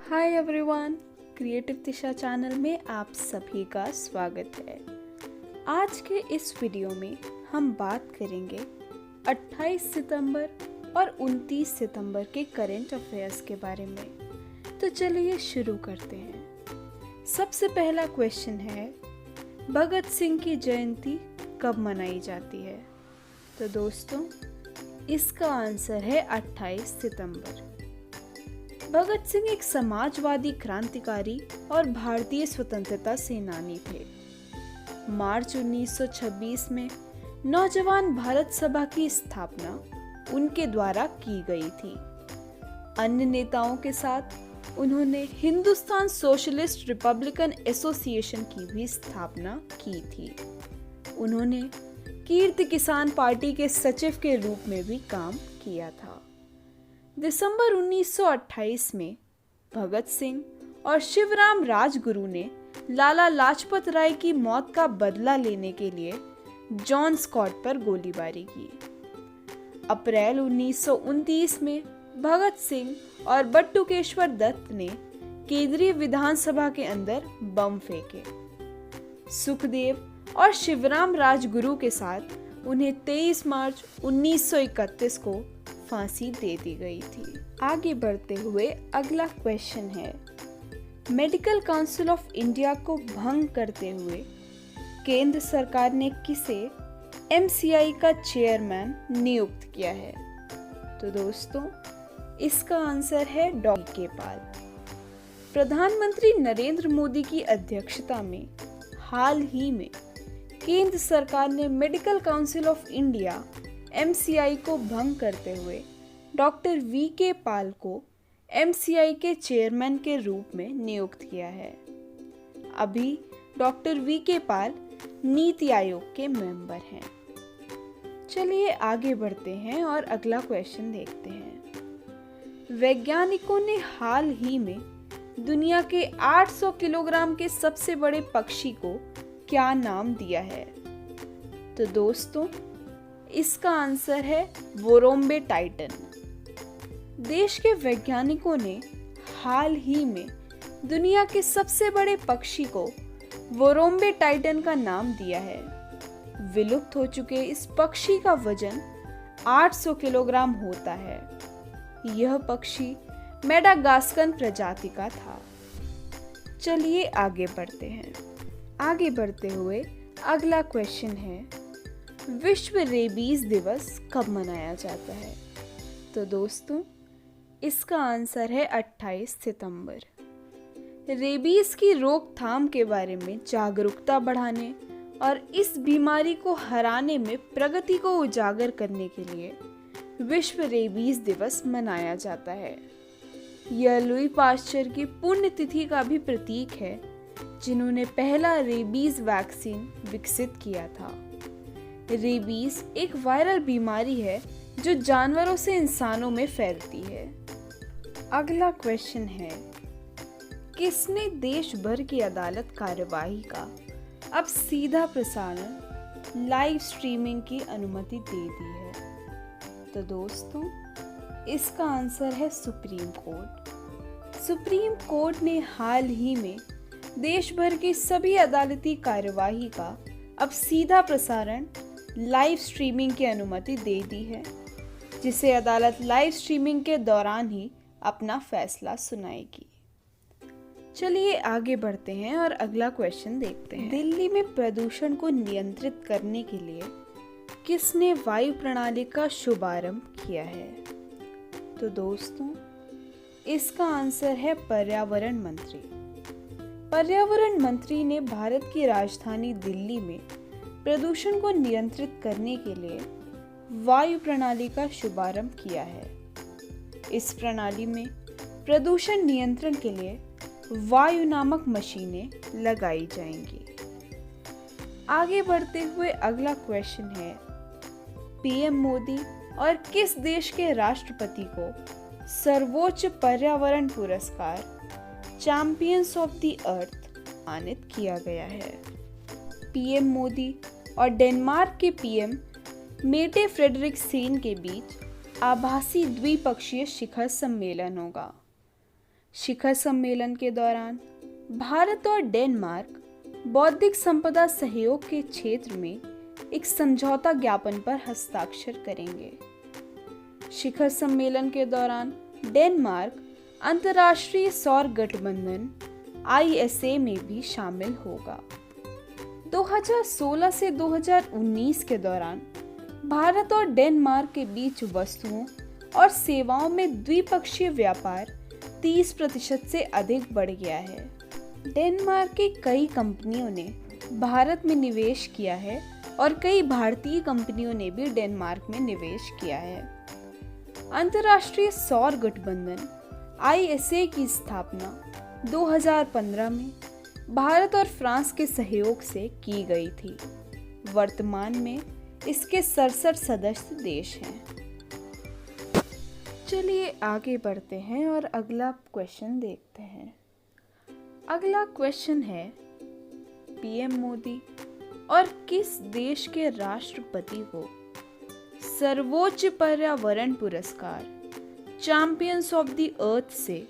Hi everyone, creative दिशा channel में आप सभी का स्वागत है। आज के इस वीडियो में हम बात करेंगे 28 सितंबर और 29 सितंबर के करंट अफेयर्स के बारे में। तो चलिए शुरू करते हैं। सबसे पहला क्वेश्चन है, भगत सिंह की जयंती कब मनाई जाती है? तो दोस्तों, इसका आंसर है 28 सितंबर। भगत सिंह एक समाजवादी क्रांतिकारी और भारतीय स्वतंत्रता सेनानी थे। मार्च 1926 में नौजवान भारत सभा की स्थापना उनके द्वारा की गई थी। अन्य नेताओं के साथ उन्होंने हिंदुस्तान सोशलिस्ट रिपब्लिकन एसोसिएशन की भी स्थापना की थी। उन्होंने कीर्ति किसान पार्टी के सचिव के रूप में भी काम किया था। दिसंबर 1928 में भगत सिंह और शिवराम राजगुरु ने लाला लाजपत राय की मौत का बदला लेने के लिए जॉन स्कॉट पर गोलीबारी की। अप्रैल 1929 में भगत सिंह और बटुकेश्वर दत्त ने केंद्रीय विधानसभा के अंदर बम फेंके। सुखदेव और शिवराम राजगुरु के साथ उन्हें 23 मार्च 1931 को फांसी दे दी गई थी। आगे बढ़ते हुए अगला क्वेश्चन है, मेडिकल काउंसिल ऑफ इंडिया को भंग करते हुए केंद्र सरकार ने किसे एमसीआई का चेयरमैन नियुक्त किया है? तो दोस्तों, इसका आंसर है डॉक्टर के पाल। प्रधानमंत्री नरेंद्र मोदी की अध्यक्षता में हाल ही में केंद्र सरकार ने medical council of India MCI को भंग करते हुए डॉक्टर वी के पाल को एमसीआई के चेयरमैन के रूप में नियुक्त किया है। अभी डॉक्टर वी के पाल नीति आयोग के मेंबर हैं। चलिए आगे बढ़ते हैं और अगला क्वेश्चन देखते हैं। वैज्ञानिकों ने हाल ही में दुनिया के 800 किलोग्राम के सबसे बड़े पक्षी को क्या नाम दिया है? तो दोस्तों, इसका आंसर है वोरोम्बे टाइटन। देश के वैज्ञानिकों ने हाल ही में दुनिया के सबसे बड़े पक्षी को वोरोम्बे टाइटन का नाम दिया है। विलुप्त हो चुके इस पक्षी का वजन 800 किलोग्राम होता है। यह पक्षी मेडागास्कर प्रजाति का था। चलिए आगे बढ़ते हैं। आगे बढ़ते हुए अगला क्वेश्चन है, विश्व रेबीज दिवस कब मनाया जाता है? तो दोस्तों, इसका आंसर है 28 सितंबर। रेबीज की रोकथाम के बारे में जागरूकता बढ़ाने और इस बीमारी को हराने में प्रगति को उजागर करने के लिए विश्व रेबीज दिवस मनाया जाता है। यह लुई पाश्चर की पुण्यतिथि का भी प्रतीक है, जिन्होंने पहला रेबीज वैक्सीन विकसित किया था। रेबीज एक वायरल बीमारी है जो जानवरों से इंसानों में फैलती है। अगला क्वेश्चन है, किसने देश भर की अदालत कार्यवाही का अब सीधा प्रसारण लाइव स्ट्रीमिंग की अनुमति दे दी है? तो दोस्तों, इसका आंसर है सुप्रीम कोर्ट। सुप्रीम कोर्ट ने हाल ही में देश भर की सभी अदालती कार्यवाही का अब सीधा प्रसारण लाइव स्ट्रीमिंग की अनुमति दे दी है, जिसे अदालत लाइव स्ट्रीमिंग के दौरान ही अपना फैसला सुनाएगी। चलिए आगे बढ़ते हैं और अगला क्वेश्चन देखते हैं। दिल्ली में प्रदूषण को नियंत्रित करने के लिए किसने वायु प्रणाली का शुभारंभ किया है? तो दोस्तों, इसका आंसर है पर्यावरण मंत्री। पर्यावरण मंत्री ने भारत की राजधानी दिल्ली में प्रदूषण को नियंत्रित करने के लिए वायु प्रणाली का शुभारंभ किया है। इस प्रणाली में प्रदूषण नियंत्रण के लिए वायु नामक मशीनें लगाई जाएंगी। आगे बढ़ते हुए अगला क्वेश्चन है, पीएम मोदी और किस देश के राष्ट्रपति को सर्वोच्च पर्यावरण पुरस्कार चैंपियंस ऑफ द अर्थ आनित किया गया है? पीएम मोदी और डेनमार्क के पीएम मेटे फ्रेडरिकसेन के बीच आभासी द्विपक्षीय शिखर सम्मेलन होगा। शिखर सम्मेलन के दौरान भारत और डेनमार्क बौद्धिक संपदा सहयोग के क्षेत्र में एक समझौता ज्ञापन पर हस्ताक्षर करेंगे। शिखर सम्मेलन के दौरान डेनमार्क अंतर्राष्ट्रीय सौर गठबंधन ISA में भी शामिल होगा। 2016 से 2019 के दौरान भारत और डेनमार्क के बीच वस्तुओं और सेवाओं में द्विपक्षीय व्यापार 30% से अधिक बढ़ गया है। डेनमार्क की कई कंपनियों ने भारत में निवेश किया है और कई भारतीय कंपनियों ने भी डेनमार्क में निवेश किया है। अंतर्राष्ट्रीय सौर गठबंधन ISA की स्थापना 2015 में भारत और फ्रांस के सहयोग से की गई थी। वर्तमान में इसके 67 सदस्य देश हैं। चलिए आगे बढ़ते हैं और अगला क्वेश्चन देखते हैं। अगला क्वेश्चन है, PM मोदी और किस देश के राष्ट्रपति को सर्वोच्च पर्यावरण पुरस्कार चैंपियंस ऑफ द अर्थ से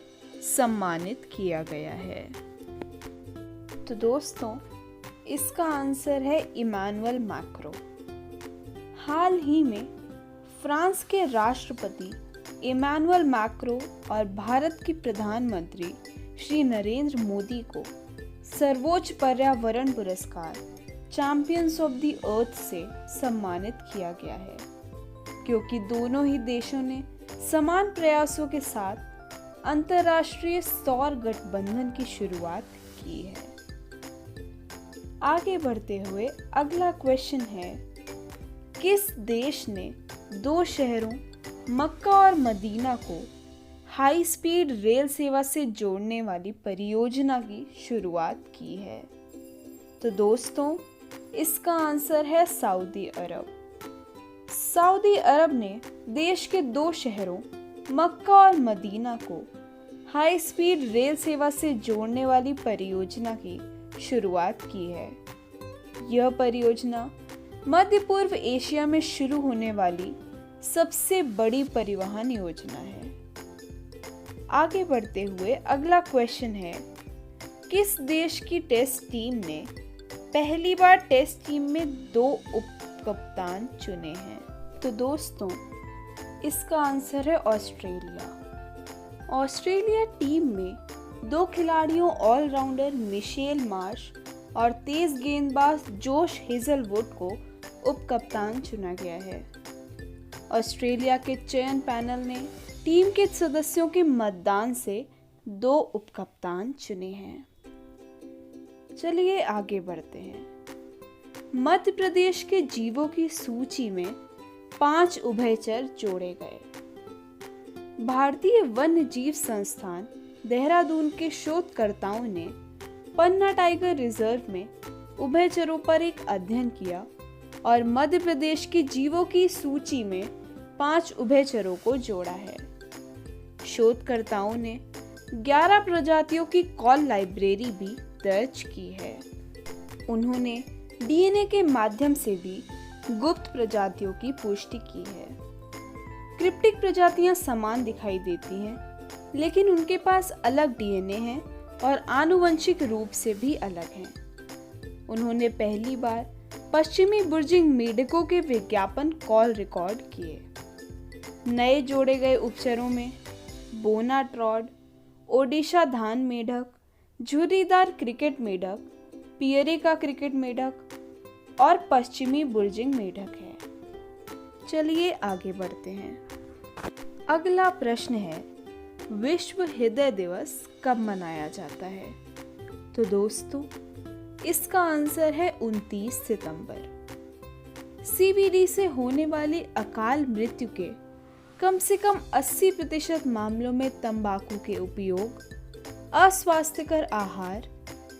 सम्मानित किया गया है? तो दोस्तों, इसका आंसर है इमानुएल मैक्रों। हाल ही में फ्रांस के राष्ट्रपति इमानुएल मैक्रों और भारत के प्रधानमंत्री श्री नरेंद्र मोदी को सर्वोच्च पर्यावरण पुरस्कार चैंपियंस ऑफ द अर्थ से सम्मानित किया गया है, क्योंकि दोनों ही देशों ने समान प्रयासों के साथ अंतर्राष्ट्रीय सौर गठबंधन की शुरुआत की है। आगे बढ़ते हुए अगला क्वेश्चन है, किस देश ने 2 शहरों मक्का और मदीना को हाई स्पीड रेल सेवा से जोड़ने वाली परियोजना की शुरुआत की है? तो दोस्तों, इसका आंसर है सऊदी अरब। सऊदी अरब ने देश के 2 शहरों मक्का और मदीना को हाई स्पीड रेल सेवा से जोड़ने वाली परियोजना की शुरुआत की है। यह परियोजना मध्य पूर्व एशिया में शुरू होने वाली सबसे बड़ी परिवहन योजना है। आगे बढ़ते हुए अगला क्वेश्चन है, किस देश की टेस्ट टीम ने पहली बार टेस्ट टीम में 2 उप कप्तान चुने हैं? तो दोस्तों, इसका आंसर है ऑस्ट्रेलिया। ऑस्ट्रेलिया टीम में 2 खिलाड़ियों ऑलराउंडर मिशेल मार्श और तेज गेंदबाज जोश हेजलवुड को उप कप्तान चुना गया है। ऑस्ट्रेलिया के चयन पैनल ने टीम के सदस्यों के मतदान से 2 उप कप्तान चुने हैं। चलिए आगे बढ़ते हैं। मध्य प्रदेश के जीवों की सूची में 5 उभयचर जोड़े गए। भारतीय वन्य जीव संस्थान देहरादून के शोधकर्ताओं ने पन्ना टाइगर रिजर्व में उभयचरों पर एक अध्ययन किया और मध्य प्रदेश के जीवों की सूची में 5 उभयचरों को जोड़ा है। शोधकर्ताओं ने 11 प्रजातियों की कॉल लाइब्रेरी भी दर्ज की है। उन्होंने DNA के माध्यम से भी गुप्त प्रजातियों की पुष्टि की है। क्रिप्टिक प्रजातियां समान दिखाई देती हैं, लेकिन उनके पास अलग DNA है और आनुवंशिक रूप से भी अलग हैं। उन्होंने पहली बार पश्चिमी बुर्जिंग मेढकों के विज्ञापन कॉल रिकॉर्ड किए। नए जोड़े गए उपचरों में बोना ट्रॉड, ओडिशा धान मेढक, झुर्रीदार क्रिकेट मेढक, पियरेका क्रिकेट मेढक और पश्चिमी बुर्जिंग मेढक है। चलिए आगे बढ़ते हैं। अगला प्रश्न है, विश्व हृदय दिवस कब मनाया जाता है? तो दोस्तों, इसका आंसर है 29 सितंबर। CVD से होने वाली अकाल मृत्यु के कम से कम 80% मामलों में तंबाकू के उपयोग, अस्वास्थ्यकर आहार,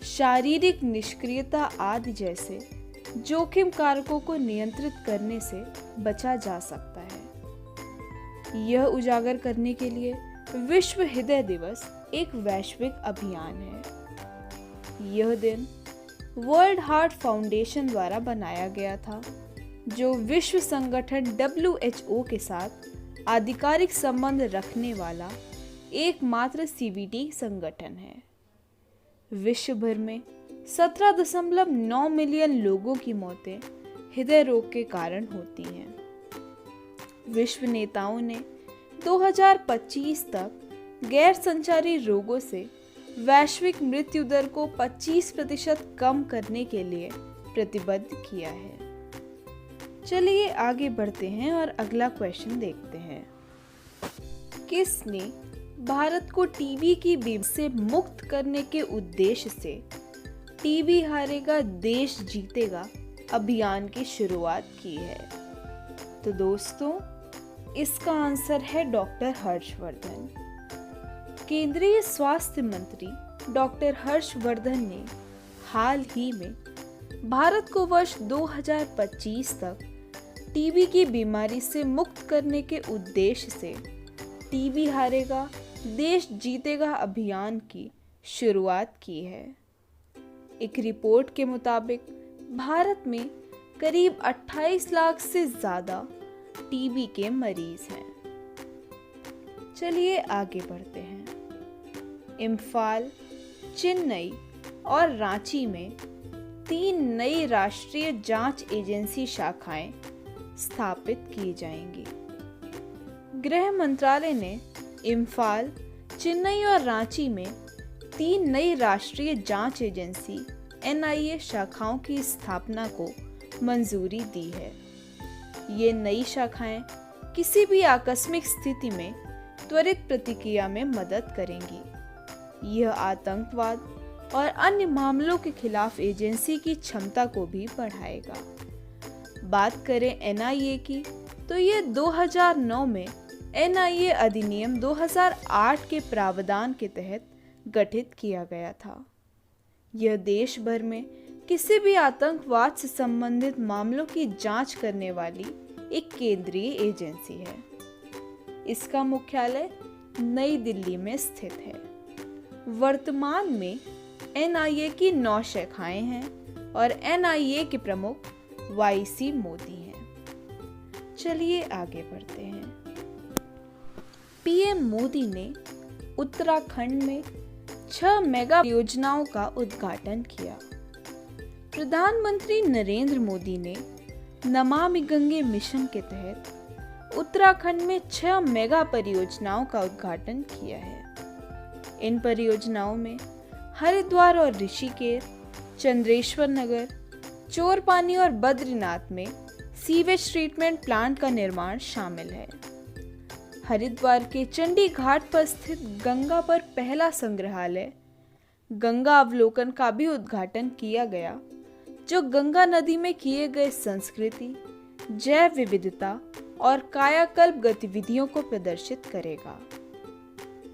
शारीरिक निष्क्रियता आदि जैसे जोखिम कारकों को नियंत्रित करने से बचा जा सकता है। यह उजागर करने के लिए विश्व हृदय दिवस एक वैश्विक अभियान है। यह दिन वर्ल्ड हार्ट फाउंडेशन द्वारा बनाया गया था, जो विश्व संगठन WHO के साथ आधिकारिक संबंध रखने वाला एकमात्र CVT संगठन है। विश्व भर में 17.9 मिलियन लोगों की मौतें हृदय रोग के कारण होती हैं। विश्व नेताओं ने 2025 तक गैर संचारी रोगों से वैश्विक मृत्यु दर को 25% कम करने के लिए प्रतिबद्ध किया है। चलिए आगे बढ़ते हैं और अगला क्वेश्चन देखते हैं। किसने भारत को टीबी की बीमारी से मुक्त करने के उद्देश्य से टीबी हारेगा देश जीतेगा अभियान की शुरुआत की है? तो दोस्तों, इसका आंसर है डॉक्टर हर्षवर्धन। केंद्रीय स्वास्थ्य मंत्री डॉक्टर हर्षवर्धन ने हाल ही में भारत को वर्ष 2025 तक टीबी की बीमारी से मुक्त करने के उद्देश्य से टीबी हारेगा देश जीतेगा अभियान की शुरुआत की है। एक रिपोर्ट के मुताबिक भारत में करीब 28 लाख से ज्यादा टीबी के मरीज हैं। चलिए आगे बढ़ते हैं। इम्फाल, चेन्नई और रांची में 3 नई राष्ट्रीय जांच एजेंसी शाखाएं स्थापित की जाएंगी। गृह मंत्रालय ने इम्फाल, चेन्नई और रांची में 3 नई राष्ट्रीय जांच एजेंसी NIA शाखाओं की स्थापना को मंजूरी दी है। ये नई शाखाएं किसी भी आकस्मिक स्थिति में त्वरित प्रतिक्रिया में मदद करेंगी। यह आतंकवाद और अन्य मामलों के खिलाफ एजेंसी की क्षमता को भी बढ़ाएगा। बात करें NIA की, तो ये 2009 में NIA अधिनियम 2008 के प्रावधान के तहत गठित किया गया था। यह देश भर में किसी भी आतंकवाद से संबंधित मामलों की जांच करने वाली एक केंद्रीय एजेंसी है। इसका मुख्यालय नई दिल्ली में स्थित है। वर्तमान में NIA की 9 शाखाएं हैं और NIA के प्रमुख YC मोदी हैं। चलिए आगे बढ़ते हैं। PM मोदी ने उत्तराखंड में 6 मेगा परियोजनाओं का उद्घाटन किया। प्रधानमंत्री नरेंद्र मोदी ने नमामि गंगे मिशन के तहत उत्तराखंड में 6 मेगा परियोजनाओं का उद्घाटन किया है। इन परियोजनाओं में हरिद्वार और ऋषिकेश, चंद्रेश्वर नगर, चोरपानी और बद्रीनाथ में सीवेज ट्रीटमेंट प्लांट का निर्माण शामिल है। हरिद्वार के चंडी घाट पर स्थित गंगा पर पहला संग्रहालय गंगा अवलोकन का भी उद्घाटन किया गया, जो गंगा नदी में किए गए संस्कृति, जैव विविधता और कायाकल्प गतिविधियों को प्रदर्शित करेगा।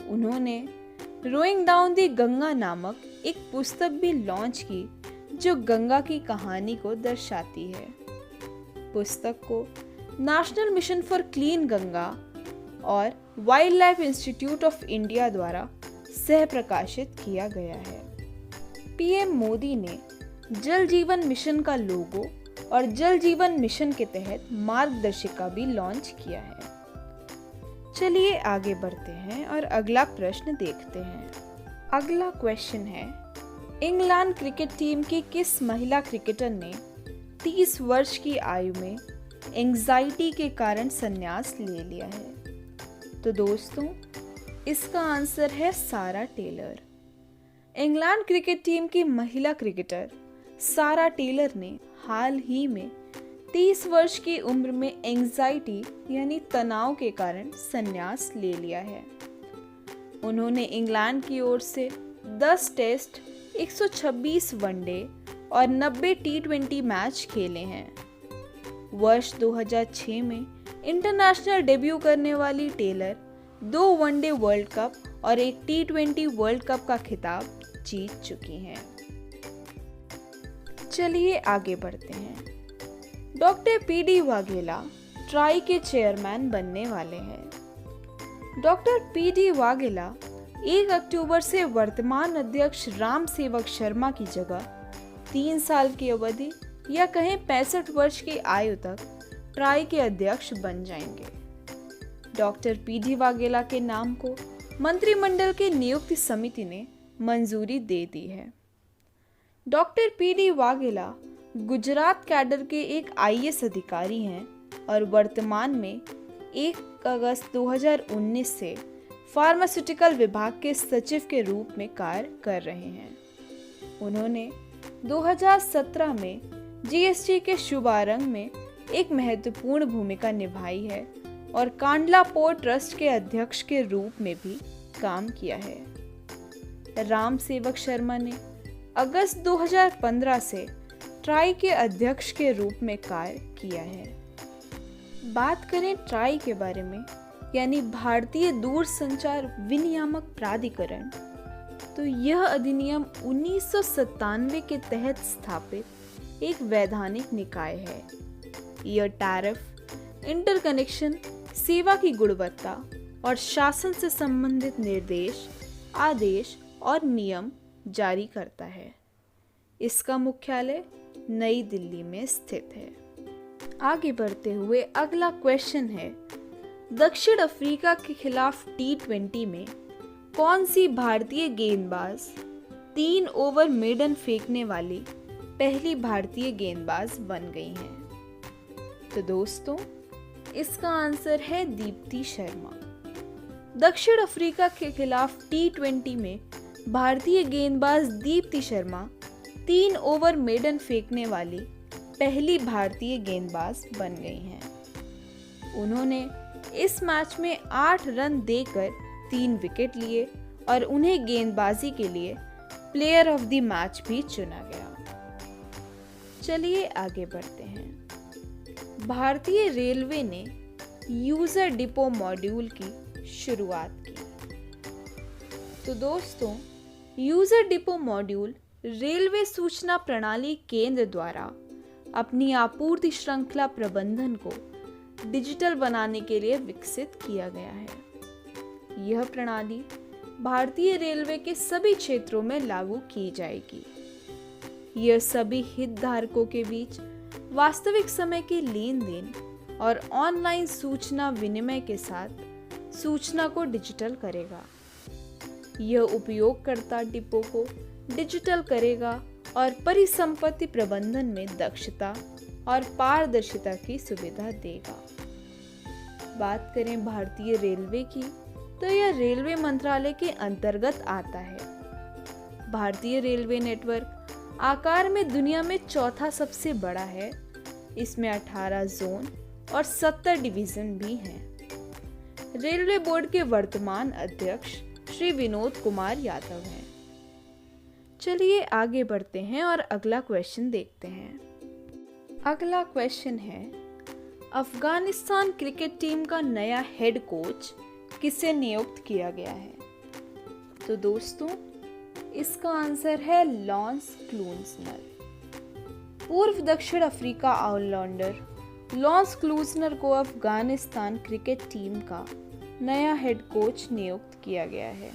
उन्होंने रोइंग डाउन दी गंगा नामक एक पुस्तक भी लॉन्च की, जो गंगा की कहानी को दर्शाती है। पुस्तक को national mission for clean Ganga और wildlife institute of India द्वारा सह प्रकाशित किया गया है। PM मोदी ने जल जीवन मिशन का लोगो और जल जीवन मिशन के तहत मार्गदर्शिका भी लॉन्च किया है। चलिए आगे बढ़ते हैं और अगला प्रश्न देखते हैं। अगला क्वेश्चन है, इंग्लैंड क्रिकेट टीम की किस महिला क्रिकेटर ने 30 वर्ष की आयु में एंजाइटी के कारण संन्यास ले लिया है? तो दोस्तों, इसका आंसर है सारा टेलर। इंग्लैंड क्रिकेट टीम की महिला क्रिकेटर सारा टेलर ने हाल ही में 30 वर्ष की उम्र में एंजाइटी यानी तनाव के कारण संन्यास ले लिया है। उन्होंने इंग्लैंड की ओर से 10 टेस्ट, 126 वनडे और 90 T20 मैच खेले हैं। वर्ष 2006 में इंटरनेशनल डेब्यू करने वाली टेलर 2 वनडे वर्ल्ड कप और एक T20 वर्ल्ड कप का खिताब जीत चुकी हैं। चलिए आगे बढ़ते हैं। डॉक्टर PD वाघेला ट्राई के चेयरमैन बनने वाले हैं। डॉक्टर PD वाघेला 1 अक्टूबर से वर्तमान अध्यक्ष राम सेवक शर्मा की जगह 3 साल की अवधि या कहें 65 वर्ष की आयु तक ट्राई के अध्यक्ष बन जाएंगे। डॉक्टर पीडी वाघेला के नाम को मंत्रिमंडल की नियुक्ति समिति ने मंजूरी दे दी है। Doctor PD Vaghela Gujarat cadre के एक आईएएस अधिकारी हैं और वर्तमान में 1 अगस्त 2019 से फार्मास्यूटिकल विभाग के सचिव के रूप में कार्य कर रहे हैं। उन्होंने 2017 में जीएसटी के शुभारंभ में एक महत्वपूर्ण भूमिका निभाई है और कांडला पोर्ट ट्रस्ट के अध्यक्ष के रूप में भी काम किया है। राम सेवक शर्मा ने अगस्त 2015 से ट्राई के अध्यक्ष के रूप में कार्य किया है। बात करें ट्राई के बारे में, यानी भारतीय दूरसंचार विनियामक प्राधिकरण, तो यह अधिनियम 1997 के तहत स्थापित एक वैधानिक निकाय है। यह टैरिफ, इंटरकनेक्शन, सेवा की गुणवत्ता और शासन से संबंधित निर्देश, आदेश और नियम जारी करता है। इसका मुख्यालय नई दिल्ली में स्थित है। आगे बढ़ते हुए अगला क्वेश्चन है, दक्षिण अफ्रीका के खिलाफ T20 में कौन सी भारतीय गेंदबाज 3 ओवर मेडन फेंकने वाली पहली भारतीय गेंदबाज बन गई हैं? तो दोस्तों, इसका आंसर है दीप्ति शर्मा। दक्षिण अफ्रीका के खिलाफ T20 में भारतीय गेंदबाज दीप्ति शर्मा 3 ओवर मेडन फेंकने वाली पहली भारतीय गेंदबाज बन गई हैं। उन्होंने इस मैच में 8 रन देकर 3 विकेट लिए और उन्हें गेंदबाजी के लिए प्लेयर ऑफ द मैच भी चुना गया। चलिए आगे बढ़ते हैं। भारतीय रेलवे ने यूजर डिपो मॉड्यूल की शुरुआत की। तो दोस्तों, यूजर डिपो मॉड्यूल रेलवे सूचना प्रणाली केंद्र द्वारा अपनी आपूर्ति श्रृंखला प्रबंधन को डिजिटल बनाने के लिए विकसित किया गया है। यह प्रणाली भारतीय रेलवे के सभी क्षेत्रों में लागू की जाएगी। यह सभी हितधारकों के बीच वास्तविक समय के लेन देन और ऑनलाइन सूचना विनिमय के साथ सूचना को डिजिटल करेगा। यह उपयोगकर्ता डिपो को डिजिटल करेगा और परिसंपत्ति प्रबंधन में दक्षता और पारदर्शिता की सुविधा देगा। बात करें भारतीय रेलवे की, तो यह रेलवे मंत्रालय के अंतर्गत आता है। भारतीय रेलवे नेटवर्क आकार में दुनिया में चौथा सबसे बड़ा है। इसमें 18 जोन और 70 डिवीजन भी हैं। रेलवे बोर्ड के वर्तमान अध्यक्ष श्री विनोद कुमार यादव हैं। चलिए आगे बढ़ते हैं और अगला क्वेश्चन देखते हैं। अगला क्वेश्चन है, अफगानिस्तान क्रिकेट टीम का नया हेड कोच किसे नियुक्त किया गया है? तो दोस्तों, इसका आंसर है लॉन्स क्लूसनर। पूर्व दक्षिण अफ्रीका ऑलराउंडर लॉन्स क्लूसनर को अफगानिस्तान क्रिकेट टीम का नया हेड कोच नियुक्त किया गया है।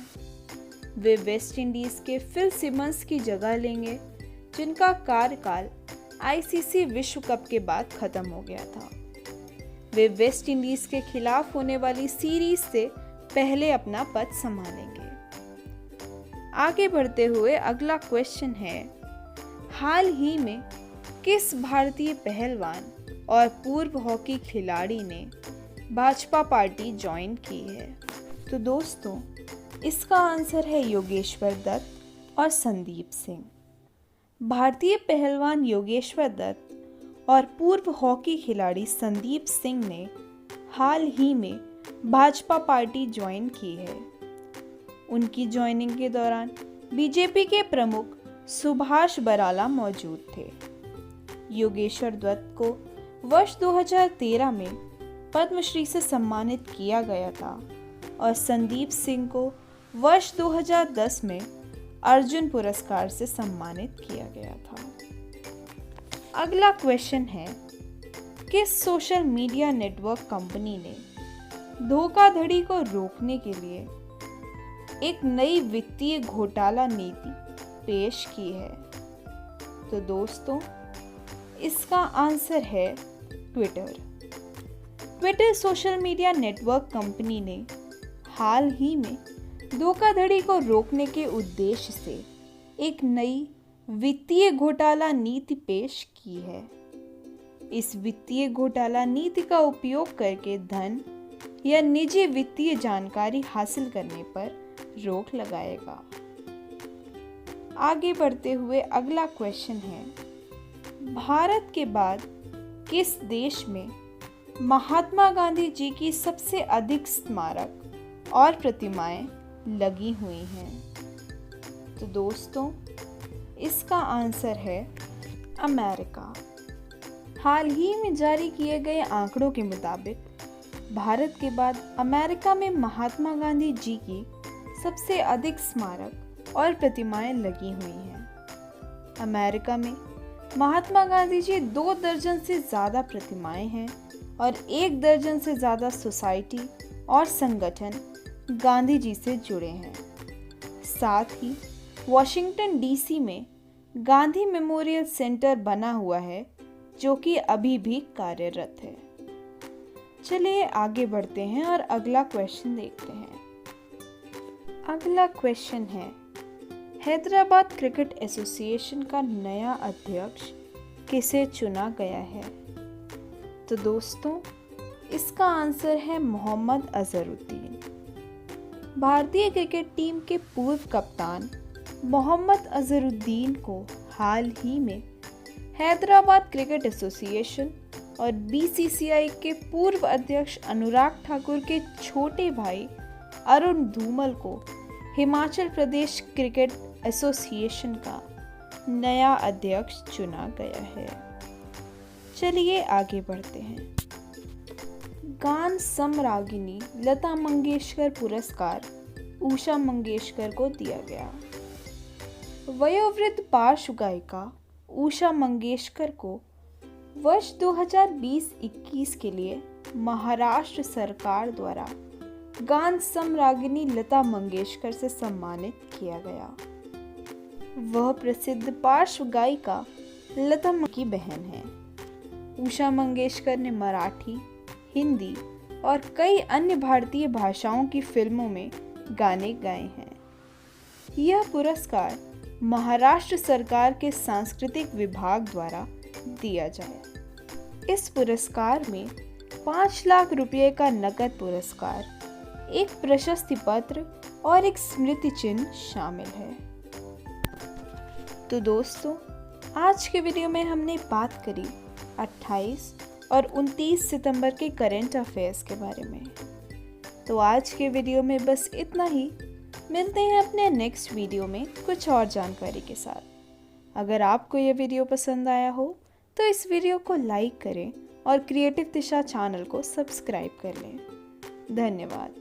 वे वेस्ट इंडीज के फिल सिमंस की जगह लेंगे, जिनका कार्यकाल आईसीसी विश्व कप के बाद खत्म हो गया था। वे वेस्ट इंडीज के खिलाफ होने वाली सीरीज से पहले अपना पद संभालेंगे। आगे बढ़ते हुए अगला क्वेश्चन है, हाल ही में किस भारतीय पहलवान और पूर्व हॉकी खिलाड़ी ने भाजपा पार्टी ज्वाइन की है? तो दोस्तों, इसका आंसर है योगेश्वर दत्त और संदीप सिंह। भारतीय पहलवान योगेश्वर दत्त और पूर्व हॉकी खिलाड़ी संदीप सिंह ने हाल ही में भाजपा पार्टी ज्वाइन की है। उनकी ज्वाइनिंग के दौरान बीजेपी के प्रमुख सुभाष बराला मौजूद थे। योगेश्वर दत्त को वर्ष 2013 में पद्मश्री से सम्मानित किया गया था और संदीप सिंह को वर्ष 2010 में अर्जुन पुरस्कार से सम्मानित किया गया था। अगला क्वेश्चन है, किस सोशल मीडिया नेटवर्क कंपनी ने धोखाधड़ी को रोकने के लिए एक नई वित्तीय घोटाला नीति पेश की है? तो दोस्तों, इसका आंसर है Twitter. Twitter social media network company ने हाल ही में धोखाधड़ी को रोकने के उद्देश्य से एक नई वित्तीय घोटाला नीति पेश की है। इस वित्तीय घोटाला नीति का उपयोग करके धन या निजी वित्तीय जानकारी हासिल करने पर रोक लगाएगा। आगे बढ़ते हुए अगला क्वेश्चन है, भारत के बाद किस देश में महात्मा गांधी जी की सबसे अधिक स्मारक और प्रतिमाएं लगी हुई हैं? तो दोस्तों, इसका आंसर है अमेरिका। हाल ही में जारी किए गए आंकड़ों के मुताबिक भारत के बाद अमेरिका में महात्मा गांधी जी की सबसे अधिक स्मारक और प्रतिमाएं लगी हुई हैं। अमेरिका में महात्मा गांधी जी 2 दर्जन से ज़्यादा प्रतिमाएं हैं और 1 दर्जन से ज़्यादा सोसाइटी और संगठन गांधी जी से जुड़े हैं। साथ ही वॉशिंगटन डीसी में गांधी मेमोरियल सेंटर बना हुआ है, जो कि अभी भी कार्यरत है। चलिए आगे बढ़ते हैं और अगला क्वेश्चन देखते हैं। अगला क्वेश्चन है, हैदराबाद क्रिकेट एसोसिएशन का नया अध्यक्ष किसे चुना गया है? तो दोस्तों, इसका आंसर है मोहम्मद अजहरुद्दीन। भारतीय क्रिकेट टीम के पूर्व कप्तान मोहम्मद अजहरुद्दीन को हाल ही में हैदराबाद क्रिकेट एसोसिएशन और बीसीसीआई के पूर्व अध्यक्ष अनुराग ठाकुर के छोटे भाई अरुण धूमल को हिमाचल प्रदेश क्रिकेट एसोसिएशन का नया अध्यक्ष चुना गया है। चलिए आगे बढ़ते हैं। गान सम्राज्ञी लता मंगेशकर पुरस्कार उषा मंगेशकर को दिया गया। वयोवृद्ध पार्श्व गायिका उषा मंगेशकर को वर्ष 2020-21 के लिए महाराष्ट्र सरकार द्वारा गान सम्राज्ञी लता मंगेशकर से सम्मानित किया गया। वह प्रसिद्ध पार्श्व गायिका लता की बहन है। उषा मंगेशकर ने मराठी, हिंदी और कई अन्य भारतीय भाषाओं की फिल्मों में गाने गाए हैं। यह पुरस्कार महाराष्ट्र सरकार के सांस्कृतिक विभाग द्वारा दिया जाए। इस पुरस्कार में 5 लाख रुपए का नकद पुरस्कार, एक प्रशस्ति पत्र और एक स्मृति चिन्ह शामिल है। तो दोस्तों, आज के वीडियो में हमने बात करी 28 और 29 सितंबर के करंट अफेयर्स के बारे में। तो आज के वीडियो में बस इतना ही। मिलते हैं अपने नेक्स्ट वीडियो में कुछ और जानकारी के साथ। अगर आपको यह वीडियो पसंद आया हो तो इस वीडियो को लाइक करें और क्रिएटिव दिशा चैनल को सब्सक्राइब कर लें। धन्यवाद।